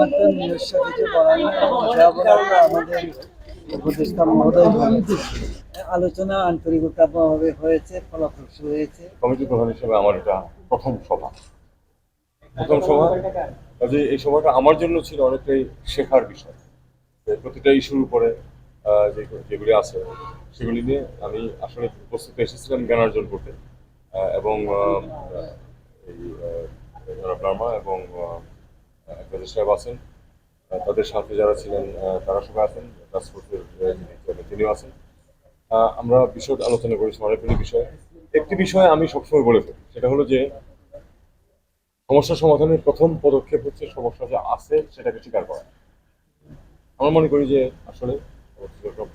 আমার তো নিজস্ব কিছু বলার নেই, যা বলার তা আমাদের উপদেষ্টা মহোদয় বলেছেন। আলোচনা আন্তরিকতাভাবে হয়েছে, ফলপ্রসূ হয়েছে। কমিটি প্রধান হিসেবে আমার এটা প্রথম সভা। কাজে এই সভাটা আমার জন্য ছিল অনেকটাই শেখার বিষয়। প্রতিটা ইস্যুর উপরে যেগুলি আছে সেগুলি নিয়ে আমি আসলে প্রস্তুত এসেছিলাম জ্ঞান অর্জন করতে। এবং এই লার্মা এবং একরাজ সাহেব আছেন, তাদের সাথে যারা ছিলেন তারা সবাই আছেন, ট্রান্সপোর্টের তিনিও আছেন। আমরা বিষয় আলোচনা করেছি অনেকগুলি বিষয়ে। একটি বিষয়ে আমি সবসময় বলে থাকি, সেটা হলো যে সমস্যা সমাধানের প্রথম পদক্ষেপ হচ্ছে সমস্যা যে আছে সেটাকে স্বীকার করা। আমরা মনে করি যে আসলে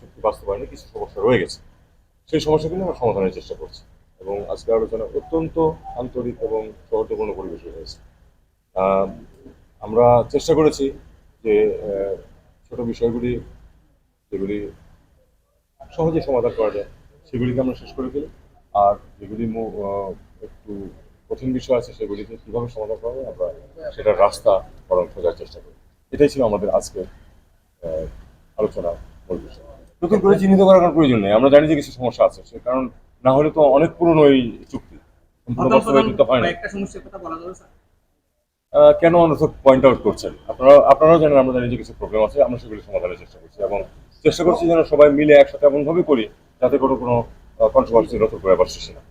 চুক্তি বাস্তবায়নে কিছু সমস্যা রয়ে গেছে, সেই সমস্যাগুলো আমরা সমাধানের চেষ্টা করছি এবং আজকে আলোচনা অত্যন্ত আন্তরিক এবং সৌহার্দ্যপূর্ণ পরিবেশে হয়েছে। আমরা চেষ্টা করেছি যে ছোট বিষয়গুলি যেগুলি সহজে সমাধান করা যায় সেগুলিকে আমরা শেষ করে ফেলি, আর যেগুলি একটু কঠিন বিষয় আছে সেগুলিকে কীভাবে সমাধান করা যায় আমরা সেটার রাস্তা বরং খোঁজার চেষ্টা করি। এটাই ছিল আমাদের আজকে আলোচনা মূল বিষয়। নতুন করে চিহ্নিত করার কোনো প্রয়োজন নেই, আমরা জানি যে কিছু সমস্যা আছে, সে কারণ না হলে তো অনেক পুরনো এই চুক্তি সম্পূর্ণ বাস্তবায়িত হয় না। কেন অনর্থক পয়েন্ট আউট করছেন? আপনারাও জানেন আমরা জানি যে কিছু প্রবলেম আছে, আমরা সেগুলি সমাধানের চেষ্টা করছি এবং চেষ্টা করছি যেন সবাই মিলে একসাথে এমনভাবে করি যাতে কোনো কন্ট্রোভার্সি নতুন করে আবার সৃষ্টি না।